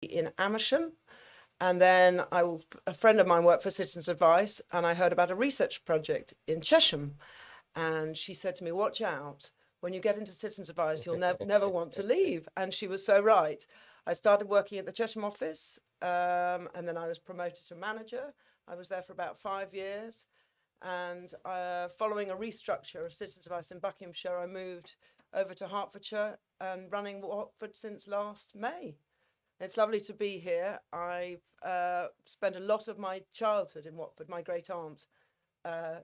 In Amersham, and then a friend of mine worked for Citizens Advice, and I heard about a research project in Chesham, and she said to me, watch out, when you get into Citizens Advice, you'll never want to leave. And she was so right. I started working at the Chesham office, and then I was promoted to manager. I was there for about 5 years, and following a restructure of Citizens Advice in Buckinghamshire, I moved over to Hertfordshire and running Watford since last May. It's lovely to be here. I've spent a lot of my childhood in Watford. My great aunt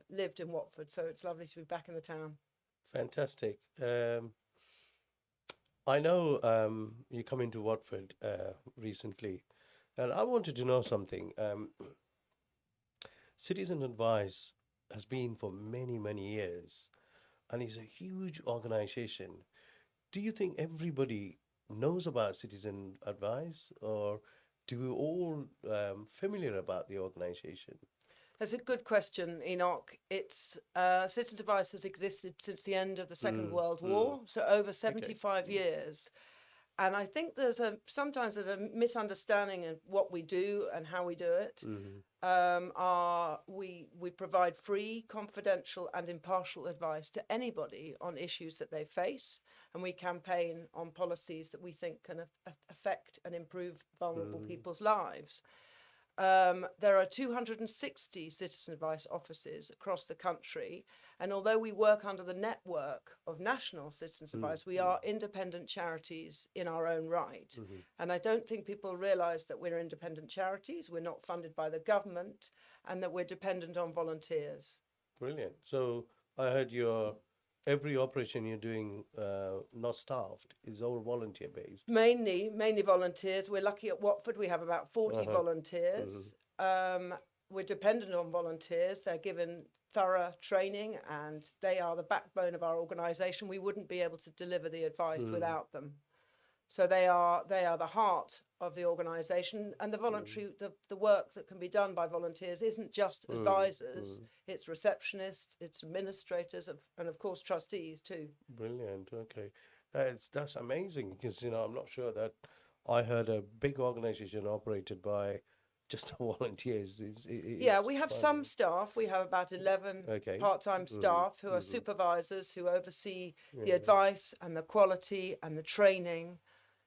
lived in Watford, so it's lovely to be back in the town. Fantastic. I know you come into Watford recently, and I wanted to know something. Citizen Advice has been for many, many years, and it's a huge organization. Do you think everybody knows about Citizen Advice, or do we all familiar about the organization? That's a good question, Enoch. It's Citizens Advice has existed since the end of the Second World War, so over 75 years. And I think sometimes there's a misunderstanding of what we do and how we do it. We provide free, confidential and impartial advice to anybody on issues that they face, and we campaign on policies that we think can affect and improve vulnerable people's lives. There are 260 Citizen Advice offices across the country, and although we work under the network of national Citizens Advice, we are independent charities in our own right. And I don't think people realise that we're independent charities, we're not funded by the government, and that we're dependent on volunteers. Brilliant. So I heard every operation you're doing, not staffed, is all volunteer based. Mainly volunteers. We're lucky at Watford, we have about 40 volunteers. We're dependent on volunteers. They're given thorough training, and they are the backbone of our organisation. We wouldn't be able to deliver the advice without them. So they are the heart of the organisation, and the voluntary the work that can be done by volunteers isn't just advisors. It's receptionists, it's administrators, and of course trustees too. Brilliant. Okay, that's amazing, because I'm not sure that I heard a big organisation operated by just volunteers. Yeah, we have some staff. We have about 11 part-time staff who are supervisors who oversee the advice and the quality and the training.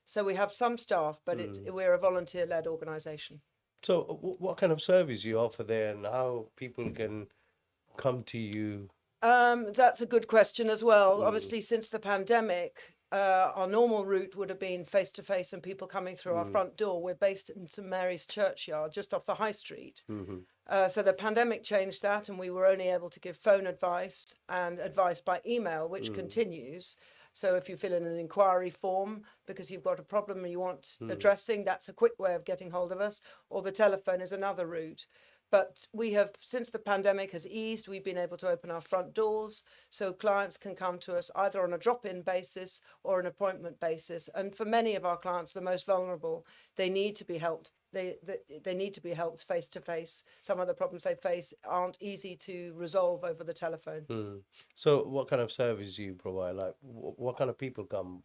So we have some staff, but we're a volunteer-led organisation. So what kind of service you offer there, and how people can come to you? That's a good question as well. Obviously, since the pandemic, our normal route would have been face-to-face and people coming through our front door. We're based in St Mary's Churchyard, just off the High Street. So the pandemic changed that, and we were only able to give phone advice and advice by email, which continues. So if you fill in an inquiry form because you've got a problem and you want addressing, that's a quick way of getting hold of us, or the telephone is another route. But we have, since the pandemic has eased, we've been able to open our front doors so clients can come to us either on a drop-in basis or an appointment basis. And for many of our clients, the most vulnerable, they need to be helped. They need to be helped face to face. Some of the problems they face aren't easy to resolve over the telephone. Mm. So what kind of service do you provide? Like what kind of people come?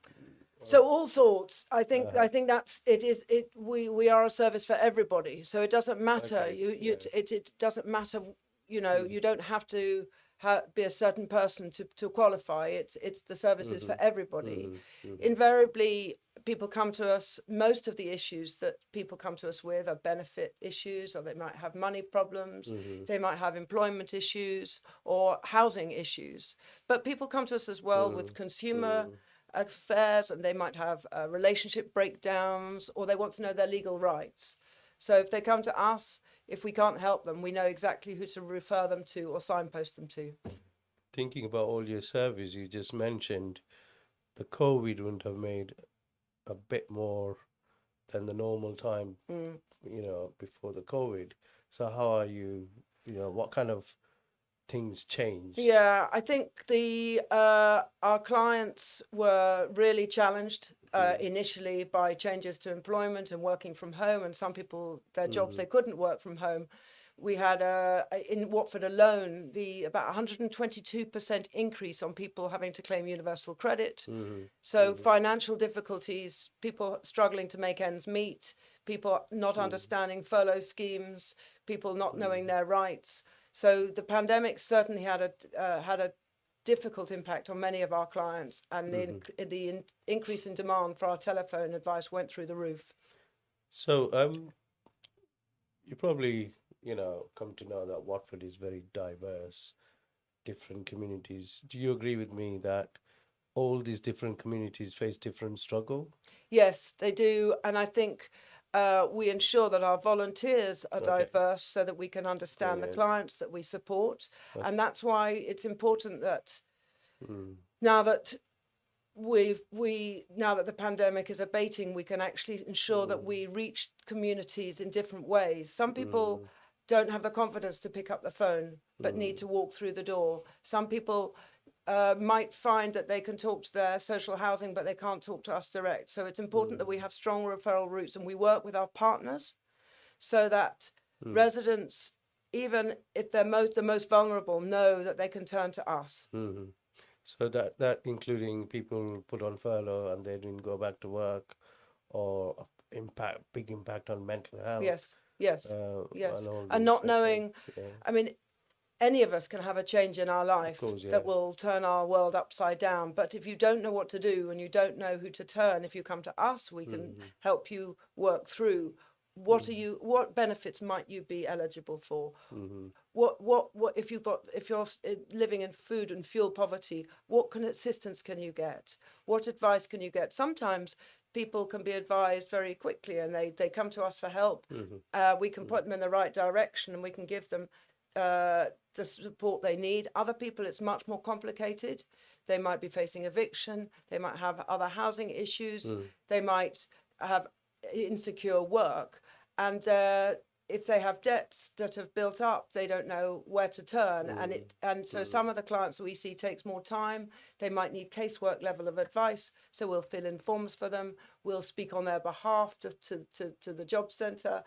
So all sorts. I think Uh-huh. that's it is it we are a service for everybody. So it doesn't matter. Okay. You Yeah. it doesn't matter. You know, Mm. you don't have to be a certain person to qualify. It's the services for Mhm. everybody. Mhm. Mhm. Invariably, people come to us. Most of the issues that people come to us with are benefit issues, or they might have money problems. Mhm. They might have employment issues or housing issues. But people come to us as well with Mhm. consumer Mhm. affairs, and they might have relationship breakdowns, or they want to know their legal rights. So if they come to us, if we can't help them, we know exactly who to refer them to or signpost them to. Thinking about all your service you just mentioned, the COVID wouldn't have made a bit more than the normal time, Mm. before the COVID. So how are you, what kind of things changed? Yeah, I think the our clients were really challenged Mm. initially by changes to employment and working from home, and some people their jobs Mhm. they couldn't work from home. We had in Watford alone the about 122% increase on people having to claim universal credit. Mhm. So Mhm. financial difficulties, people struggling to make ends meet, people not Mhm. understanding furlough schemes, people not knowing Mhm. their rights. So the pandemic certainly had a difficult impact on many of our clients, and Mhm. the increase in demand for our telephone advice went through the roof. So you probably, come to know that Watford is very diverse, different communities. Do you agree with me that all these different communities face different struggle? Yes, they do, and I think we ensure that our volunteers are Okay, diverse so that we can understand the brilliant. clients that we support, That's, and that's why it's important that mm, now that now that the pandemic is abating, we can actually ensure that mm, we reach communities in different ways. Some people mm, don't have the confidence to pick up the phone but need mm, to walk through the door. Some people might find that they can talk to their social housing but they can't talk to us direct. So it's important that we mm, have strong referral routes, and we work with our partners so that mm, residents, even if they're the most vulnerable, know that they can turn to us. mm. So that including people put on furlough and they didn't go back to work, or big impact on mental health, Yes, yes, and yes. all And these. not Okay, knowing, yeah, I mean, any of us can have a change in our of life course, yeah. that will turn our world upside down. But if you don't know what to do and you don't know who to turn, if you come to us, we can Mm, help you work through mm, what benefits might you be eligible for? mm, What if you're living in food and fuel poverty, what assistance can you get? What advice can you get? Sometimes people can be advised very quickly and they come to us for help. mm, We can mm, point them in the right direction and we can give them the support they need. Other people, it's much more complicated. They might be facing eviction, they might have other housing issues, mm, they might have insecure work, and if they have debts that have built up, they don't know where to turn, mm, and so mm, some of the clients that we see takes more time. They might need casework level of advice, so we'll fill in forms for them. We'll speak on their behalf to the job centre,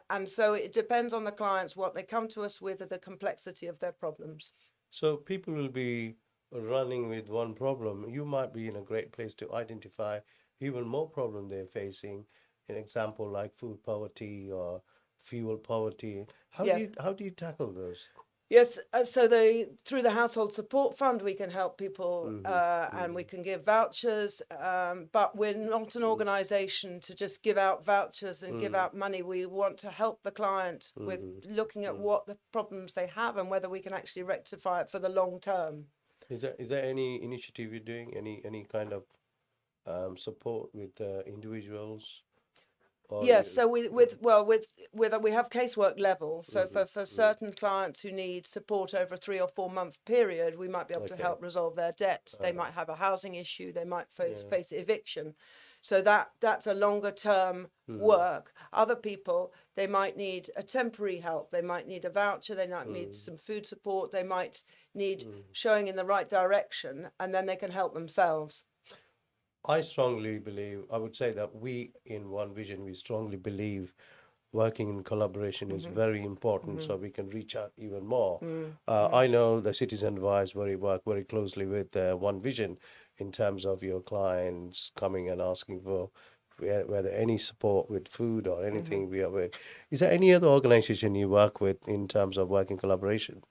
and so it depends on the clients what they come to us with, or the complexity of their problems. So people will be running with one problem. You might be in a great place to identify even more problem they're facing. An example like food poverty or fuel poverty. How do you Yes. how do you tackle those? Yes, so through the household support fund we can help people, Mm-hmm, and we mm-hmm, can give vouchers, but we're not an organisation to just give out vouchers and give mm-hmm, out money. We want to help the client with mm-hmm, looking at mm. what the problems they have and whether we can actually rectify it for the long term. Is there any initiative you're doing? Any kind of support with individuals? Or Yes, so we have casework levels. So for certain clients who need support over a 3 or 4 month period, we might be able to okay, help resolve their debts. They might have a housing issue. They might yeah, face eviction. So that's a longer term work. Other people, they might need a temporary help. They might need a voucher. They might need some food support. They might need showing in the right direction, and then they can help themselves. I strongly believe, I would say that we in One Vision, we strongly believe working in collaboration is very important so we can reach out even more. I know the Citizen Advice work very closely with One Vision in terms of your clients coming and asking for whether any support with food or anything we are with. Is there any other organization you work with in terms of working collaboration?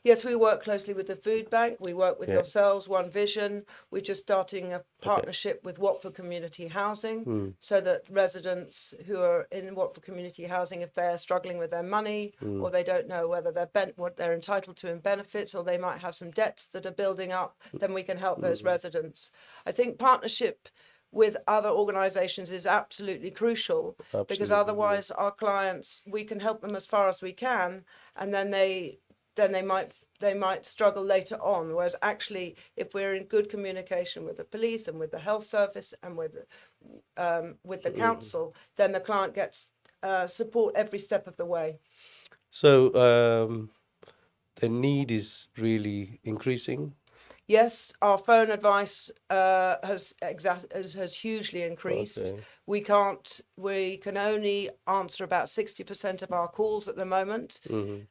Yes, we work closely with the food bank. We work with Yeah. yourselves, One Vision. We're just starting a Okay. partnership with Watford Community Housing Mm. so that residents who are in Watford Community Housing, if they're struggling with their money or they don't know whether what they're entitled to in benefits, or they might have some debts that are building up, then we can help those residents. I think partnership with other organisations is absolutely crucial because Absolutely, yeah. otherwise our clients, we can help them as far as we can, and then they might struggle later on. Whereas actually, if we're in good communication with the police and with the health service and with the council, then the client gets support every step of the way. So the need is really increasing. Yes, our phone advice has hugely increased. Okay. We can only answer about 60% of our calls at the moment. Mhm.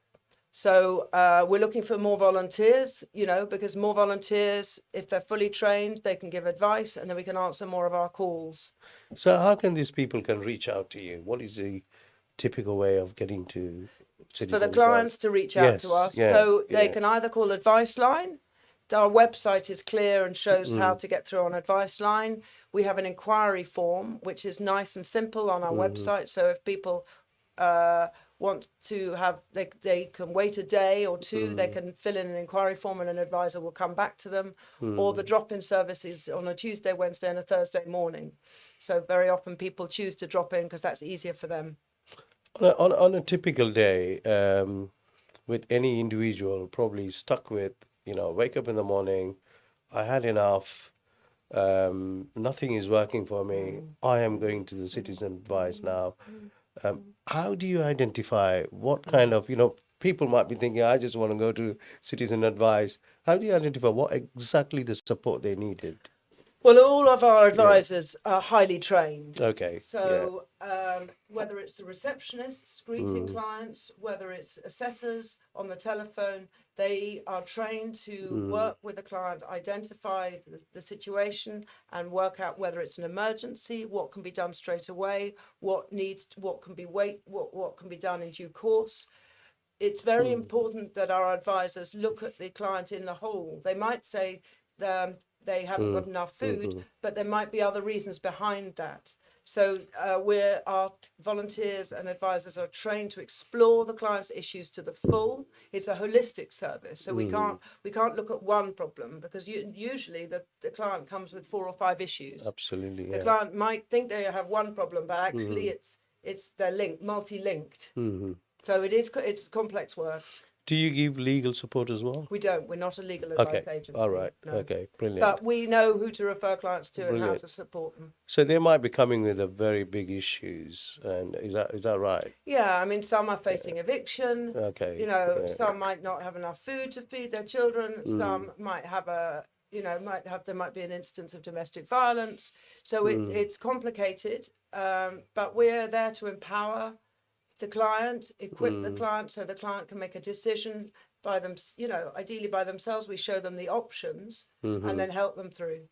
So we're looking for more volunteers, because more volunteers, if they're fully trained, they can give advice and then we can answer more of our calls. So how can these people can reach out to you? What is the typical way of getting to For the Citizen clients Advice? to reach out to Yes, us, yeah, so they yeah. can either call Adviceline. Our website is clear and shows how to get through on Adviceline. We have an inquiry form, which is nice and simple on our website. So if people want to have, they can wait a day or two, they can fill in an inquiry form and an advisor will come back to them. Or the drop-in service is on a Tuesday, Wednesday and a Thursday morning. So very often people choose to drop in because that's easier for them. On a typical day, with any individual probably stuck with, wake up in the morning, I had enough, nothing is working for me, I am going to the Citizen Advice now. How do you identify what kind of, people might be thinking, I just want to go to Citizen Advice. How do you identify what exactly the support they needed? Well, all of our Yeah. advisors are highly trained. Okay. Yeah. So whether it's the receptionists greeting clients, whether it's assessors on the telephone, they are trained to work with the client, identify the situation and work out whether it's an emergency, what can be done straight away, what can be done in due course. It's very important that our advisors look at the client in the whole. They might say they haven't got enough food, but there might be other reasons behind that. So our volunteers and advisors are trained to explore the client's issues to the full. It's a holistic service, so we can't look at one problem because usually the client comes with 4 or 5 issues. Absolutely. The Yeah. client might think they have one problem, but actually they're multi-linked. So it's complex work. Do you give legal support as well? We don't. We're not a legal advice Okay. agency. All right. No. Okay. Brilliant. But we know who to refer clients to and how Brilliant. to support them. So they might be coming with a very big issues, and is that right? Yeah, I mean, some are facing eviction. Okay. Some might not have enough food to feed their children. Some might have there might be an instance of domestic violence. So it's complicated. But we're there to empower the client, equip the client so the client can make a decision by them, ideally by themselves. We show them the options and then help them through.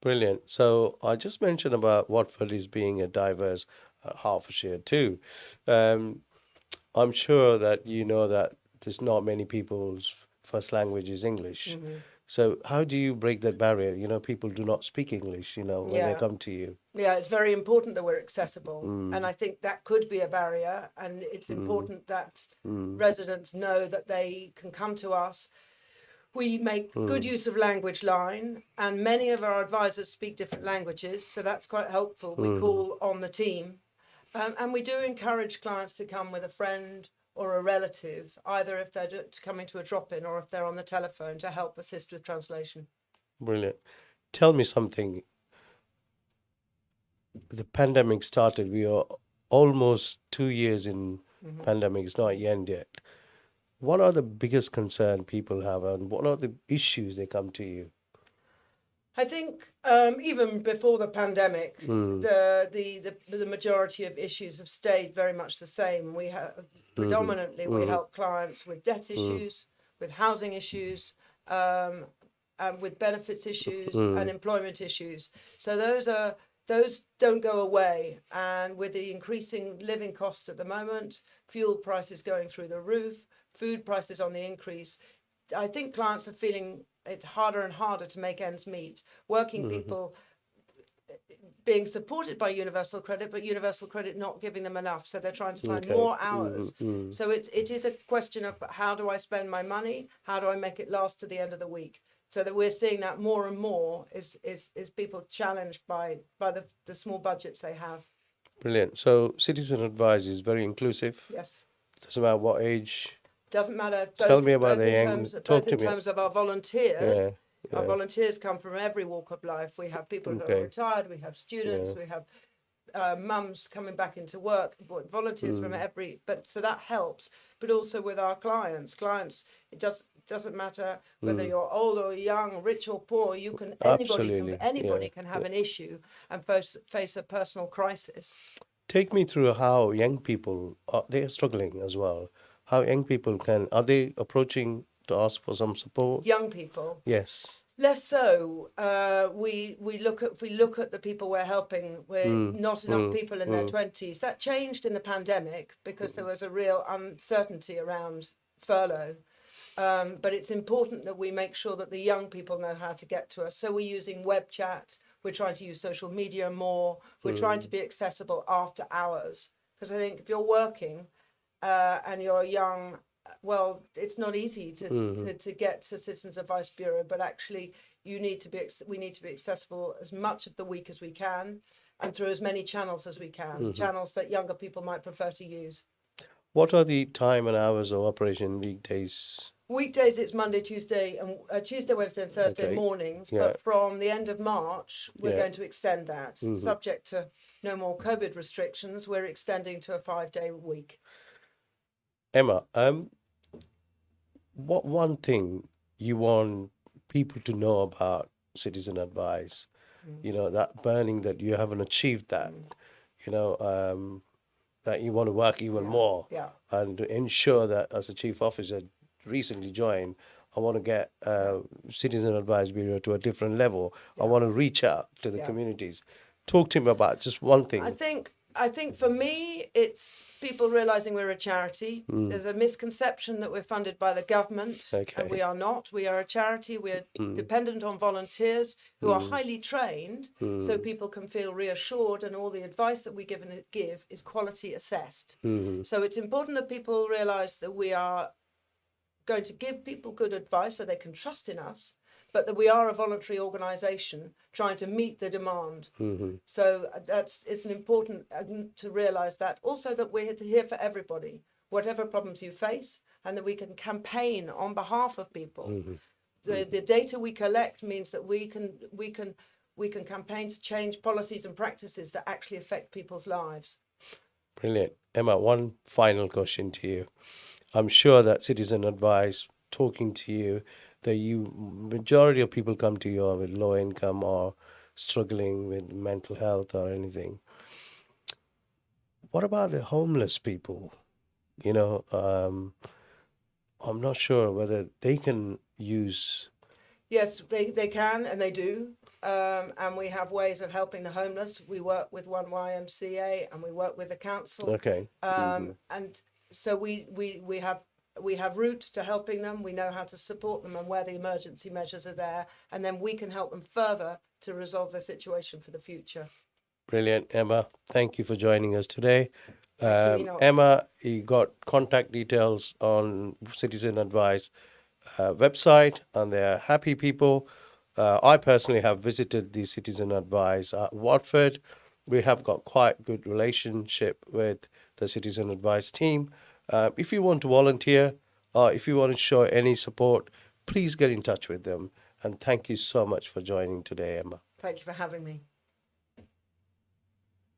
Brilliant. So I just mentioned about Watford is being a diverse Hertfordshire too. I'm sure that you know that there's not many people's first language is English. So how do you break that barrier? People do not speak English, when they come to you. Yeah, it's very important that we're accessible. And I think that could be a barrier. And it's important that residents know that they can come to us. We make good use of language line, and many of our advisors speak different languages, so that's quite helpful. We call on the team. And we do encourage clients to come with a friend or a relative, either if they're coming to a drop-in or if they're on the telephone to help assist with translation. Brilliant. Tell me something. The pandemic started. We are almost 2 years in pandemic. It's not end yet. What are the biggest concern people have, and what are the issues they come to you? I think even before the pandemic, the majority of issues have stayed very much the same. We have predominantly we help clients with debt issues, with housing issues, and with benefits issues, and employment issues. So those don't go away. And with the increasing living costs at the moment, fuel prices going through the roof, food prices on the increase, I think clients are feeling it harder and harder to make ends meet. Working people being supported by universal credit, but universal credit not giving them enough. So they're trying to find more hours. So it is a question of how do I spend my money? How do I make it last to the end of the week? So that we're seeing that more and more is people challenged by the small budgets they have. Brilliant. So Citizen Advice is very inclusive. Yes. Doesn't matter what age. Doesn't matter. Tell me about both the in young. terms, Talk both to in me. terms of our volunteers. Yeah. Our volunteers come from every walk of life. We have people that are retired. We have students. We have mums coming back into work. Volunteers from every. But so that helps. But also with our clients. It doesn't matter whether you're old or young, rich or poor. You can anybody can have an issue and face a personal crisis. Take me through how young people they are struggling as well. How young people are they approaching to ask for some support? Young people. Yes. Less so. We look at the people we're helping. We're not enough people in their 20s. That changed in the pandemic because there was a real uncertainty around furlough. But it's important that we make sure that the young people know how to get to us. So we're using web chat. We're trying to use social media more. We're trying to be accessible after hours. Because I think if you're working and you're young, well, it's not easy to get to Citizens Advice Bureau, but actually we need to be accessible as much of the week as we can and through as many channels as we can, channels that younger people might prefer to use. What are the time and hours of operation weekdays? Weekdays it's Monday, Tuesday, Wednesday and Thursday mornings, but from the end of March we're going to extend that. Subject to no more COVID restrictions, we're extending to a 5-day week. Emma, what one thing you want people to know about Citizen Advice? You know, that burning that you haven't achieved that, that you want to work even more and to ensure that as a chief officer recently joined, I want to get Citizen Advice Bureau to a different level. I want to reach out to the communities. Talk to me about just one thing. I think for me, it's people realising we're a charity. There's a misconception that we're funded by the government, and we are not. We are a charity. We're dependent on volunteers who are highly trained, so people can feel reassured, and all the advice that we give is quality assessed. So it's important that people realise that we are going to give people good advice so they can trust in us, but that we are a voluntary organisation trying to meet the demand. So it's an important to realise that. Also that we're here for everybody, whatever problems you face, and that we can campaign on behalf of people. The data we collect means that we can campaign to change policies and practices that actually affect people's lives. Brilliant. Emma, one final question to you. I'm sure that Citizen Advice, talking to you, that majority of people come to you with low income or struggling with mental health or anything. What about the homeless people? I'm not sure whether they can use. Yes, they can and they do. And we have ways of helping the homeless. We work with one YMCA and we work with the council. Okay. And so we have routes to helping them. We know how to support them and where the emergency measures are there. And then we can help them further to resolve their situation for the future. Brilliant, Emma. Thank you for joining us today. Emma, you got contact details on Citizen Advice website, and they're happy people. I personally have visited the Citizen Advice at Watford, we have got quite good relationship with the Citizen Advice team. If you want to volunteer or if you want to show any support, please get in touch with them. And thank you so much for joining today, Emma. Thank you for having me.